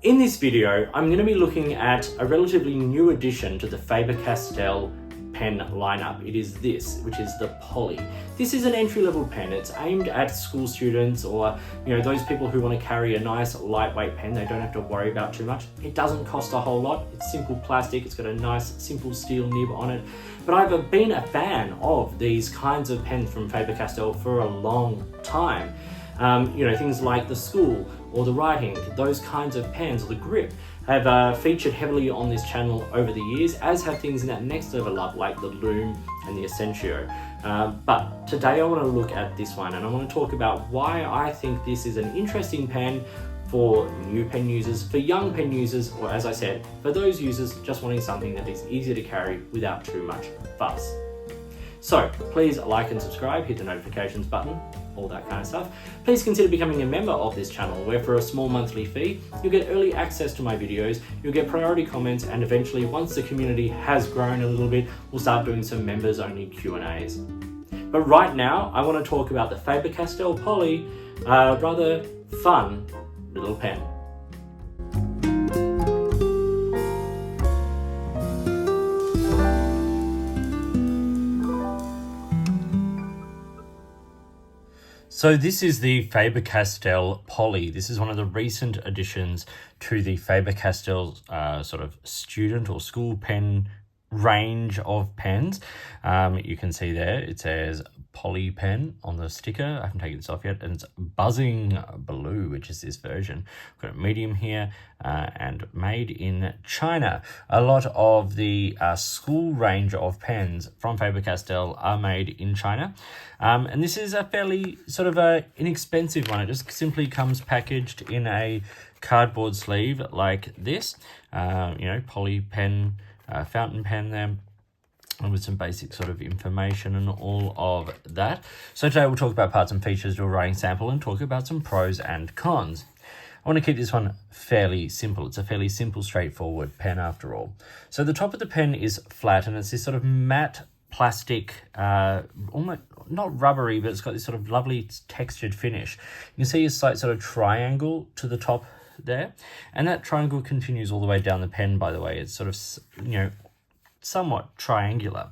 In this video, I'm going to be looking at a relatively new addition to the Faber-Castell pen lineup. It is this, which is the Poly. This is an entry-level pen. It's aimed at school students or those people who want to carry a nice lightweight pen. They don't have to worry about too much. It doesn't cost a whole lot. It's simple plastic. It's got a nice simple steel nib on it. But I've been a fan of these kinds of pens from Faber-Castell for a long time. Things like the School or the Writing, those kinds of pens, or the Grip, have featured heavily on this channel over the years, as have things in that next level up like the Loom and the Essentio. But today I want to look at this one, and I want to talk about why I think this is an interesting pen for new pen users, for young pen users, or as I said, for those users just wanting something that is easy to carry without too much fuss. So please like and subscribe, hit the notifications button, all that kind of stuff. Please consider becoming a member of this channel, where for a small monthly fee, you'll get early access to my videos, you'll get priority comments, and eventually, once the community has grown a little bit, we'll start doing some members only Q&As. But right now, I want to talk about the Faber-Castell Poly, rather fun little pen. So this is the Faber-Castell Poly. This is one of the recent additions to the Faber-Castell sort of student or school pen range of pens. You can see there it says Poly pen on the sticker. I haven't taken this off yet, and it's Buzzing Blue, which is this version. We've got a medium here and made in China. A lot of the school range of pens from Faber-Castell are made in China, and this is a fairly sort of inexpensive one. It just simply comes packaged in a cardboard sleeve like this. Poly pen, fountain pen there, and with some basic sort of information and all of that. So today we'll talk about parts and features, do a writing sample, and talk about some pros and cons. I want to keep this one fairly simple. It's a fairly simple, straightforward pen after all. So the top of the pen is flat, and it's this sort of matte plastic, almost not rubbery, but it's got this sort of lovely textured finish. You can see a slight sort of triangle to the top there, and that triangle continues all the way down the pen, by the way. It's sort of, somewhat triangular.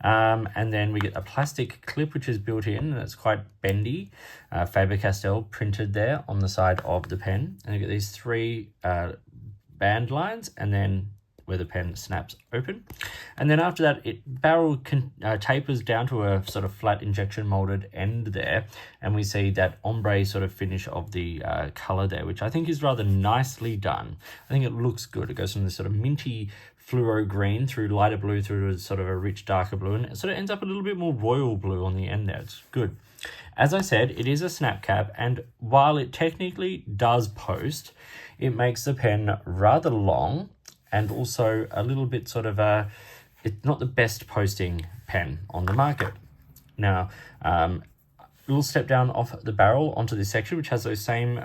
And then we get a plastic clip which is built in, and it's quite bendy. Faber-Castell printed there on the side of the pen. And you get these three band lines, and then where the pen snaps open. And then after that, barrel tapers down to a sort of flat injection molded end there. And we see that ombre sort of finish of the color there, which I think is rather nicely done. I think it looks good. It goes from this sort of minty fluoro green through lighter blue through to sort of a rich darker blue, and it sort of ends up a little bit more royal blue on the end there. It's good. As I said, it is a snap cap, and while it technically does post, it makes the pen rather long and also a little bit sort of it's not the best posting pen on the market. Now, we'll step down off the barrel onto this section, which has those same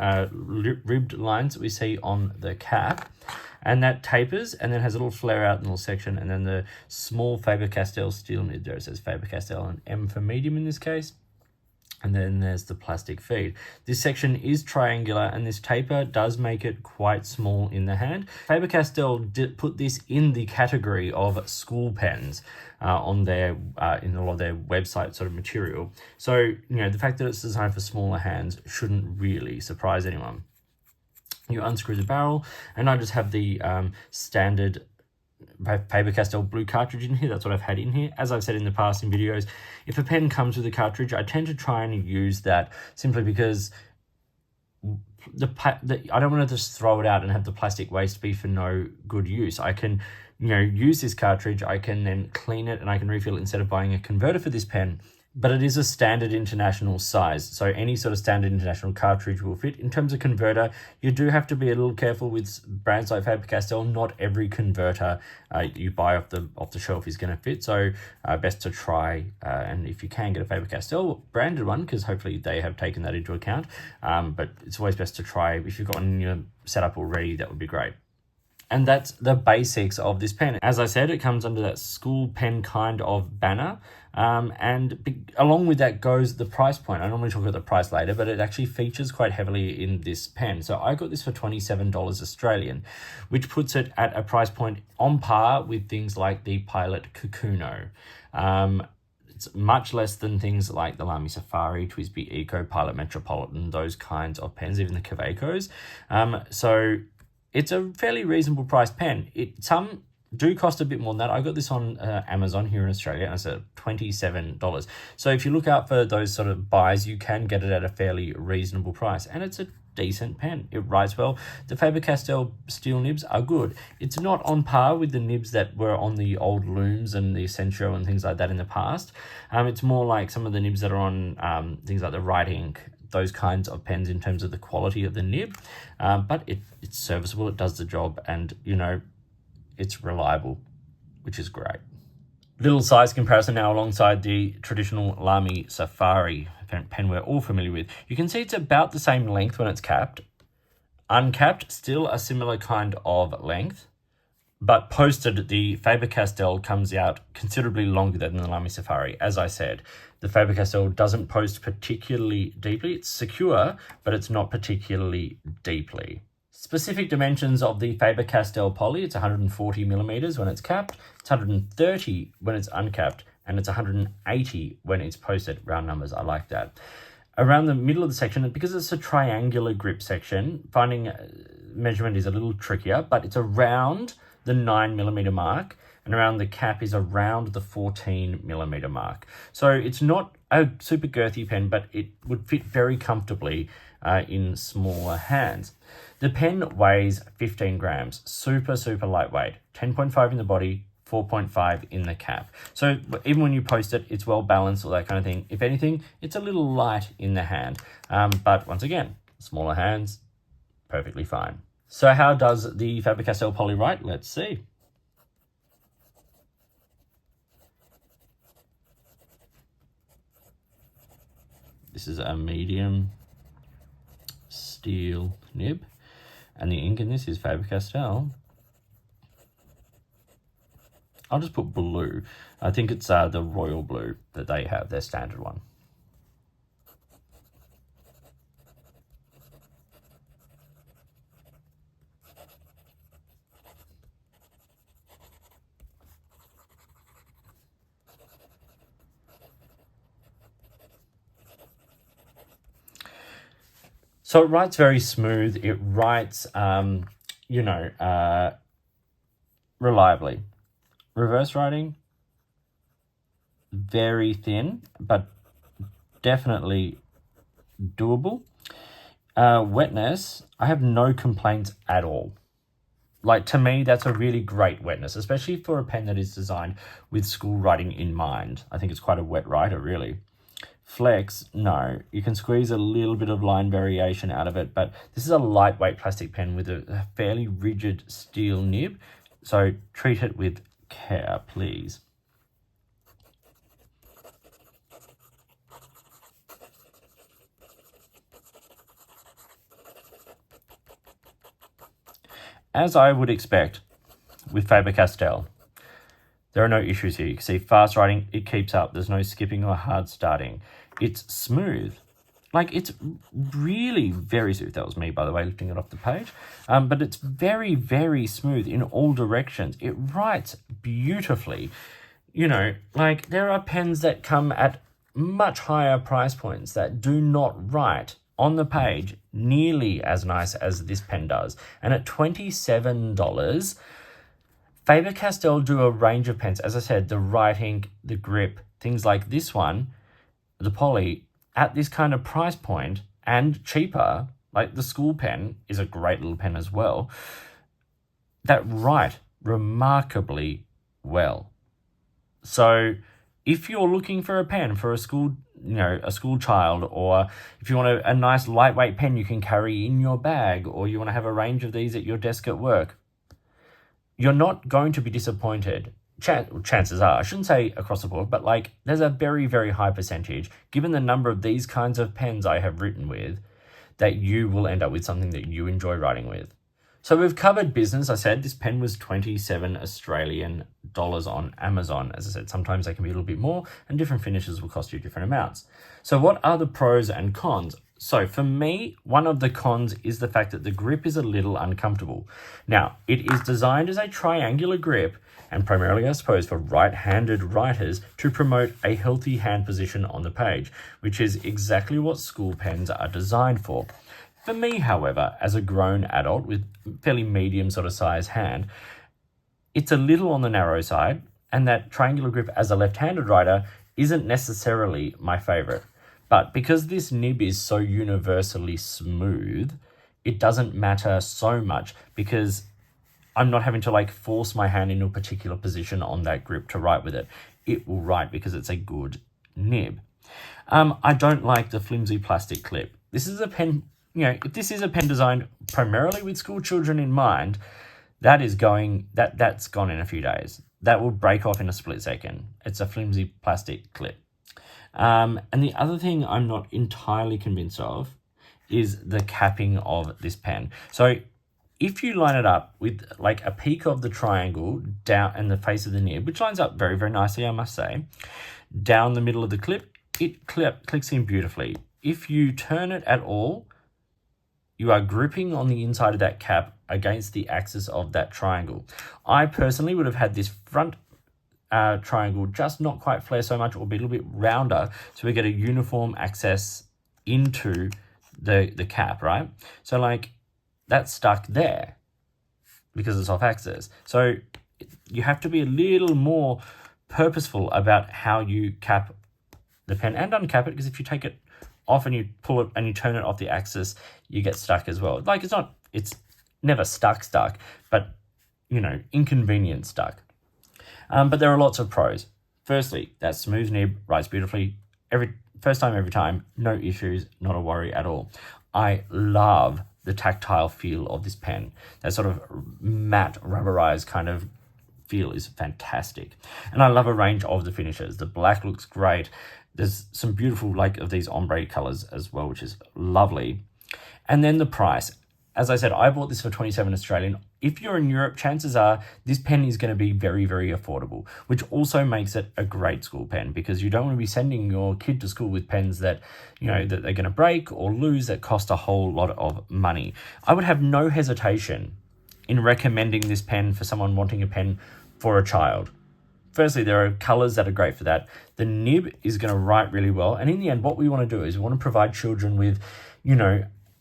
ribbed lines that we see on the cap. And that tapers and then has a little flare out in the little section, and then the small Faber-Castell steel nib there. It says Faber-Castell and M for medium in this case. And then there's the plastic feed. This section is triangular, and this taper does make it quite small in the hand. Faber-Castell did put this in the category of school pens on their in a lot of their website sort of material. So the fact that it's designed for smaller hands shouldn't really surprise anyone. You unscrew the barrel, and I just have the standard Faber-Castell blue cartridge in here. That's what I've had in here. As I've said in the past in videos, if a pen comes with a cartridge, I tend to try and use that simply because I don't want to just throw it out and have the plastic waste be for no good use. I can use this cartridge, I can then clean it, and I can refill it instead of buying a converter for this pen. But it is a standard international size, so any sort of standard international cartridge will fit. In terms of converter, you do have to be a little careful with brands like Faber-Castell. Not every converter you buy off the shelf is going to fit, so best to try, and if you can, get a Faber-Castell branded one, because hopefully they have taken that into account, but it's always best to try. If you've got one in your setup already, that would be great. And that's the basics of this pen. As I said, it comes under that school pen kind of banner. Along with that goes the price point. I normally talk about the price later, but it actually features quite heavily in this pen. So I got this for $27 Australian, which puts it at a price point on par with things like the Pilot Kukuno. It's much less than things like the LAMY Safari, TWSBI Eco, Pilot Metropolitan, those kinds of pens, even the Kavecos. So it's a fairly reasonable priced pen. Some do cost a bit more than that. I got this on Amazon here in Australia, and it's at $27. So if you look out for those sort of buys, you can get it at a fairly reasonable price. And it's a decent pen. It writes well. The Faber-Castell steel nibs are good. It's not on par with the nibs that were on the old Looms and the Essentio and things like that in the past. It's more like some of the nibs that are on things like the Write Ink, those kinds of pens in terms of the quality of the nib. But it's serviceable, it does the job, and, you know, it's reliable, which is great. Little size comparison now alongside the traditional LAMY Safari pen we're all familiar with. You can see it's about the same length when it's capped. Uncapped, still a similar kind of length. But posted, the Faber-Castell comes out considerably longer than the LAMY Safari. As I said, the Faber-Castell doesn't post particularly deeply. It's secure, but it's not particularly deeply. Specific dimensions of the Faber-Castell Poly, it's 140 millimeters when it's capped, it's 130 when it's uncapped, and it's 180 when it's posted. Round numbers, I like that. Around the middle of the section, because it's a triangular grip section, finding measurement is a little trickier, but it's around the 9 millimeter mark, and around the cap is around the 14 millimeter mark. So it's not a super girthy pen, but it would fit very comfortably in smaller hands. The pen weighs 15 grams, super lightweight, 10.5 in the body, 4.5 in the cap. So even when you post it, it's well balanced, all that kind of thing. If anything, it's a little light in the hand. But once again, smaller hands, perfectly fine. So how does the Faber-Castell Poly write? Let's see. This is a medium steel nib, and the ink in this is Faber-Castell. I'll just put blue. I think it's the royal blue that they have, their standard one. So it writes very smooth. It writes, reliably. Reverse writing, very thin, but definitely doable. Wetness, I have no complaints at all. Like, to me, that's a really great wetness, especially for a pen that is designed with school writing in mind. I think it's quite a wet writer, really. Flex, no. You can squeeze a little bit of line variation out of it, but this is a lightweight plastic pen with a fairly rigid steel nib, so treat it with care, please. As I would expect with Faber-Castell, there are no issues here. You can see fast writing, it keeps up. There's no skipping or hard starting. It's smooth. Like, it's really very smooth. That was me, by the way, lifting it off the page. But it's very, very smooth in all directions. It writes beautifully. You know, like, there are pens that come at much higher price points that do not write on the page nearly as nice as this pen does. And at $27, Faber-Castell do a range of pens. As I said, the Write Ink, the Grip, things like this one, the Poly, at this kind of price point and cheaper. Like, the school pen is a great little pen as well, that write remarkably well. So if you're looking for a pen for a school, a school child, or if you want a nice lightweight pen you can carry in your bag, or you want to have a range of these at your desk at work, you're not going to be disappointed. Chances are, I shouldn't say across the board, but like, there's a very, very high percentage, given the number of these kinds of pens I have written with, that you will end up with something that you enjoy writing with. So we've covered business. I said this pen was 27 Australian dollars on Amazon. As I said, sometimes they can be a little bit more and different finishes will cost you different amounts. So what are the pros and cons? So for me, one of the cons is the fact that the grip is a little uncomfortable. Now, it is designed as a triangular grip and primarily, I suppose, for right-handed writers to promote a healthy hand position on the page, which is exactly what school pens are designed for. For me, however, as a grown adult with fairly medium sort of size hand, it's a little on the narrow side, and that triangular grip as a left-handed writer isn't necessarily my favorite. But because this nib is so universally smooth, it doesn't matter so much because I'm not having to like force my hand into a particular position on that grip to write with it. It will write because it's a good nib. I don't like the flimsy plastic clip. This is a pen, if this is a pen designed primarily with school children in mind, that's gone in a few days. That will break off in a split second. It's a flimsy plastic clip. And the other thing I'm not entirely convinced of is the capping of this pen. So if you line it up with like a peak of the triangle down and the face of the nib, which lines up very, very nicely, I must say, down the middle of the clip, it clicks in beautifully. If you turn it at all, you are gripping on the inside of that cap against the axis of that triangle. I personally would have had this front triangle just not quite flare so much or be a little bit rounder so we get a uniform access into the cap, right? So like that's stuck there because it's off axis. So you have to be a little more purposeful about how you cap the pen and uncap it, because if you take it off and you pull it and you turn it off the axis, you get stuck as well. Like it's never stuck, but inconvenient stuck. But there are lots of pros. Firstly, that smooth nib writes beautifully first time, every time, no issues, not a worry at all. I love the tactile feel of this pen. That sort of matte rubberized kind of feel is fantastic. And I love a range of the finishes. The black looks great. There's some beautiful of these ombre colors as well, which is lovely. And then the price. As I said, I bought this for 27 Australian. If you're in Europe, chances are this pen is going to be very, very affordable, which also makes it a great school pen because you don't want to be sending your kid to school with pens that, that they're going to break or lose that cost a whole lot of money. I would have no hesitation in recommending this pen for someone wanting a pen for a child. Firstly, there are colors that are great for that. The nib is going to write really well. And in the end, what we want to do is we want to provide children with,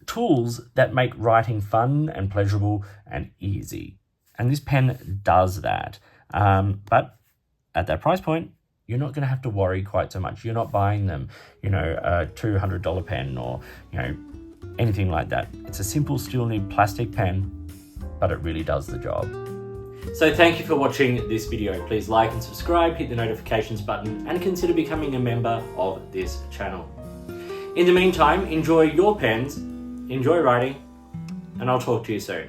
tools that make writing fun and pleasurable and easy. And this pen does that. But at that price point, you're not going to have to worry quite so much. You're not buying them, a $200 pen or, anything like that. It's a simple steel nib plastic pen, but it really does the job. So thank you for watching this video. Please like and subscribe, hit the notifications button, and consider becoming a member of this channel. In the meantime, enjoy your pens, enjoy writing, and I'll talk to you soon.